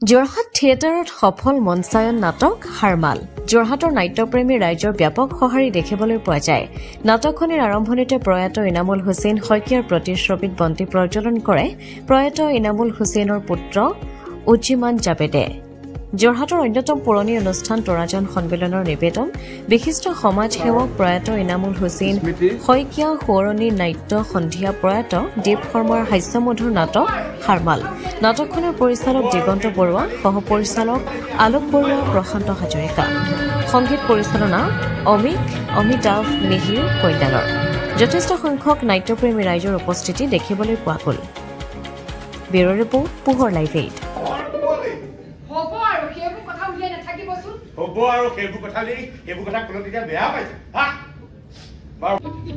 যোৰহাট থিয়েটাৰত সফল মঞ্চায়ন নাটক হাৰমাল যোৰহাটৰ নাট্যপ্ৰেমী ৰাইজৰ ব্যাপক সঁহাৰি দেখিবলৈ পোৱা যায় নাটকখনিৰ আৰম্ভণিতে প্ৰয়াত ইনামুল হুছেইন শইকীয়াৰ প্ৰতিশ্ৰুতিত বন্তি প্ৰজ্বলন কৰে প্ৰয়াত ইনামুল হুছেইনৰ পুত্ৰ উজ্জিমান জাবেদে যোৰহাটৰ অন্যতম পুৰণি অনুষ্ঠান তৰাজান সন্মিলনৰ নিবেদন বিশিষ্ট সমাজ সেৱক প্ৰয়াত ইনামুল হুছেইন শইকীয়া সোঁৱৰণী নাট্য সন্ধিয়া প্ৰয়াত দীপ শৰ্মাৰ হাস্যমধুৰ নাটক হাৰমাল নাটকখনৰ পৰিচালক দিগন্ত বৰুৱা সহপৰিচালক আলোক বৰুৱা প্ৰশান্ত হাজৰিকা সংগীত পৰিচালনা অমিতাভ মিহিৰ কল্যাণৰ যথেষ্ট সংখ্যক নাট্যপ্ৰেমী ৰাইজৰ উপস্থিতি দেখিবলৈ পোৱা গ'ল ব্যুৰ' ৰিপৰ্ট পোহৰ লাইভ এইড হ'ব আৰু সেইবোৰ কথা কোনো তেতিয়া বেয়া পাইছে হা বাৰু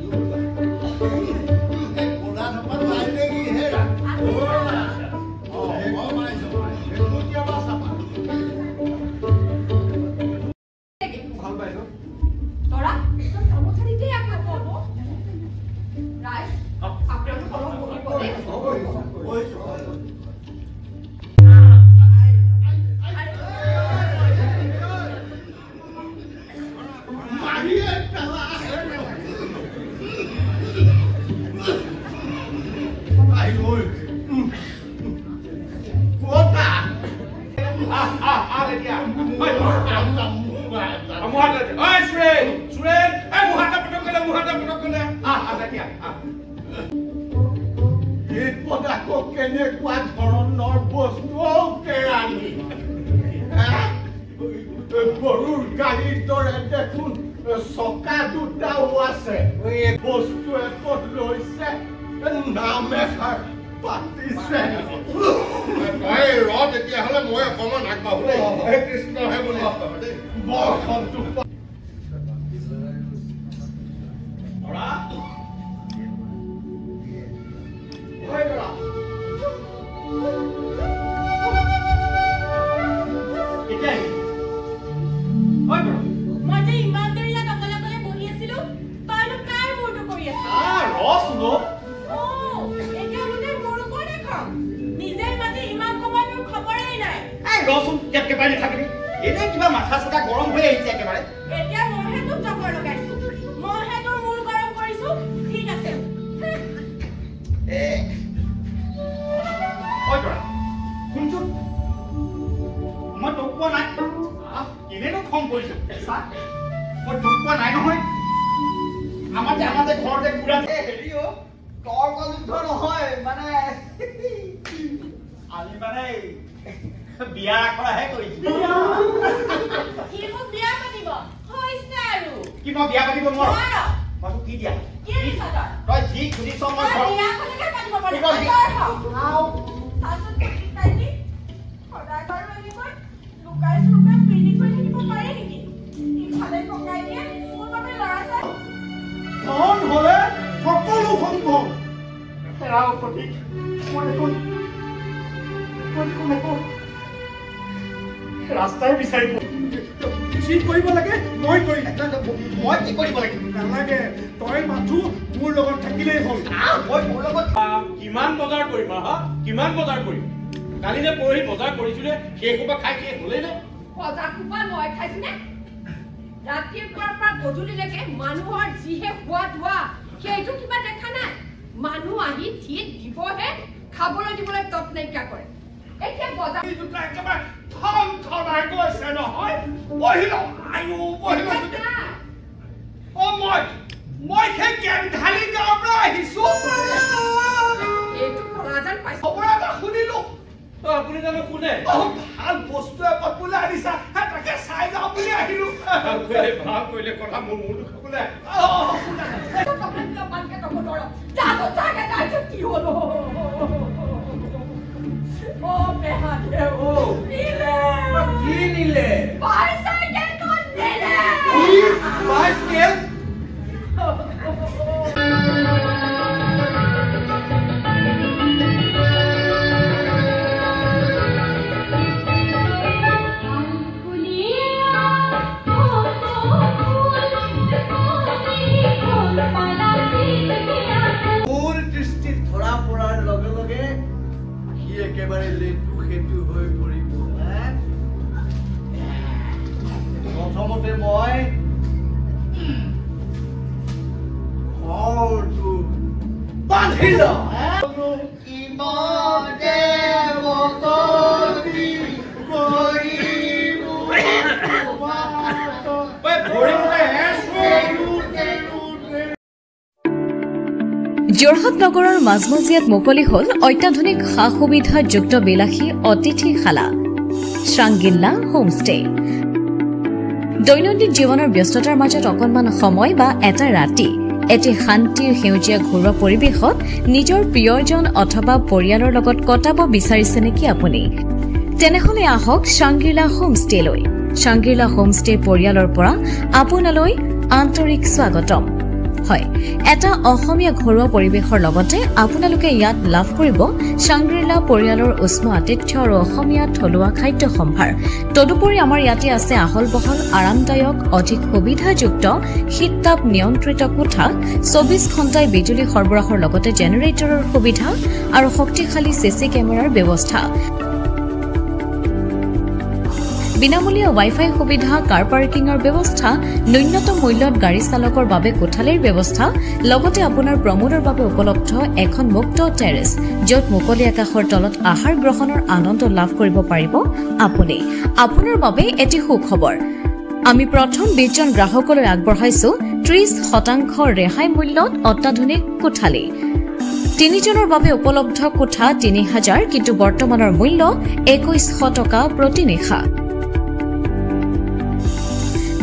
কেনেকুৱা ধৰণৰ বস্তু কেৰাণী গৰুৰ গাড়ীৰ দৰে দেখোন চকা দুটাও আছে বস্তু একত লৈছে নাম এষাৰ পাতিছে ৰ তেতিয়াহ'লে মই অকণমান আগবাঢ়ো হে কৃষ্ণহে বুলি বৰখনটো কিবা মাথা চাথা গৰম হৈ আহিছে একেবাৰে এতিয়া মইহে তোক চকৰ লগাইছো মইহে তোৰ মূৰ গৰম কৰিছো ঠিক আছে শুনছো মই তোক কোৱা নাই কেনেনো খং কৰিছো মই তোক কোৱা নাই নহয় আমাতে ঘৰতে ঘূৰা হেৰি তৰ্ক যুদ্ধ নহয় মানে আমি মানে বিয়া কৰাহে কৰিছো কি মোক বিয়া পাতিব হৈছে আৰু কি মই বিয়া পাতিব নোৱাৰো মই কি দিয়া কি দিছা তই যি খুলিছ মই বিয়া কৰিলে পাতিব পাৰি তই খাও সাসত তাইনি সদায় বাৰ লাগিব লুকাই পিনি কৰি থাকিব পাৰে নেকি ইফালে ককাই দিয়ে মোৰ বাবে লৰা চাই ধন হলে সকলো সম্ভৱ ৰাও প্ৰতীক মই কোন ৰাস্তাই বিচাৰিব কি কৰিব লাগে মই কি কৰিব লাগে নালাগে তই মাথো মোৰ লগত থাকিলেই হ'ল মই মোৰ লগত কিমান বজাৰ কৰিম কিমান বজাৰ কৰিম কালি যে পৰহি বজাৰ কৰিছিলে সেই সোপা খাই শেষ হ'লেই নে বজাৰ সোপা মই খাইছোনে ৰাতিপুৱাৰ পৰা গধূলিলৈকে মানুহৰ যিহে সোৱাদ হোৱা সেইটো কিবা দেখা নাই মানুহ আহি ঠিক দিবহে খাবলৈ দিবলৈ তৎ নাইকিয়া কৰে এতিয়া বজাৰ দুটা একেবাৰে থম থমাই গৈছে নহয় বহিল আয়ো বহিল মই সেই কেন্ধালি গাঁৱৰ পৰা আহিছো এইটো কলাজান পাইছো অপৰাধ শুনিলো আপুনি জানো কোনে ভাল বস্তু এপদ বোলে আনিছা তাকে চাই যাওঁ বুলি আহিলো ভাল কৰিলে কথা মোৰ মূৰটো খাবলৈ কি হলো Oh, behave. Oh, Nile. Ki Nile? Bicycle ko Nile. Bicycle? একেবারে লেটু খেটু হয়ে পড়ে যোৰহাট নগৰৰ মাজমজিয়াত মুকলি হল অত্যাধুনিক সা সুবিধাযুক্ত বিলাসী অতিথিশালা শ্ৰাংগিল্লা হোমষ্টে। দৈনন্দিন জীৱনৰ ব্যস্ততাৰ মাজত অকণমান সময় বা এটা ৰাতি এটি শান্তিৰ সেউজীয়া ঘৰুৱা পৰিৱেশত নিজৰ প্ৰিয়জন অথবা পৰিয়ালৰ লগত কটাব বিচাৰিছে নেকি আপুনি? তেনেহলে আহক শ্ৰাংগিল্লা হোমষ্টেলৈ। শ্ৰাংগিল্লা হোমষ্টে পৰিয়ালৰ পৰা আপোনালৈ আন্তৰিক স্বাগতম। হয়, এটা অসমীয়া ঘৰুৱা পৰিৱেশৰ লগতে আপোনালোকে ইয়াত লাভ কৰিব শ্ৰাংগিল্লা পৰিয়ালৰ উষ্ম আতিথ্য আৰু অসমীয়া থলুৱা খাদ্য সম্ভাৰ। তদুপৰি আমাৰ ইয়াতে আছে আহল বহল আৰামদায়ক অধিক সুবিধাযুক্ত শীততাপ নিয়ন্ত্ৰিত কোঠা, ২৪ ঘণ্টাই বিজুলী সৰবৰাহৰ লগতে জেনেৰেটৰৰ সুবিধা আৰু শক্তিশালী চিচি কেমেৰাৰ ব্যৱস্থা, বিনামূলীয়া ৱাইফাই সুবিধা, কাৰ পাৰ্কিঙৰ ব্যৱস্থা, ন্যূনতম মূল্যত গাড়ী চালকৰ বাবে কোঠালিৰ ব্যৱস্থা, লগতে আপোনাৰ প্ৰমোদৰ বাবে উপলব্ধ এখন মুক্ত টেৰেছ, য'ত মুকলি আকাশৰ তলত আহাৰ গ্ৰহণৰ আনন্দ লাভ কৰিব পাৰিব আপুনি। আপোনাৰ বাবে এটি সুখবৰ, আমি প্ৰথম ২০ জন গ্ৰাহকলৈ আগবঢ়াইছো ৩০% ৰেহাই মূল্যত অত্যাধুনিক কোঠালি। ৩ জনৰ বাবে উপলব্ধ কোঠা ৩,০০০, কিন্তু বৰ্তমানৰ মূল্য ২১০০ টকা প্ৰতি নিশা।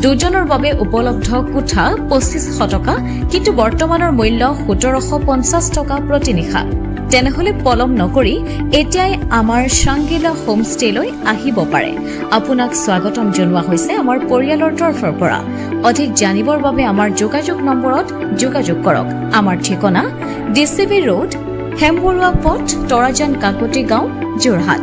২ জনৰ বাবে উপলব্ধ কোঠা ২৫০০ টকা, কিন্তু বৰ্তমানৰ মূল্য ১৭৫০ টকা প্ৰতি নিশা। তেনেহলে পলম নকৰি এতিয়াই আমাৰ শ্ৰাংগিল্লা হোমষ্টেলৈ আহিব পাৰে। আপোনাক স্বাগতম জনোৱা হৈছে আমাৰ পৰিয়ালৰ তৰফৰ পৰা। অধিক জানিবৰ বাবে আমাৰ যোগাযোগ নম্বৰত যোগাযোগ কৰক। আমাৰ ঠিকনা DCB ৰোড, হেমবৰুৱা পথ, তৰাজান কাকতি গাঁও, যোৰহাট।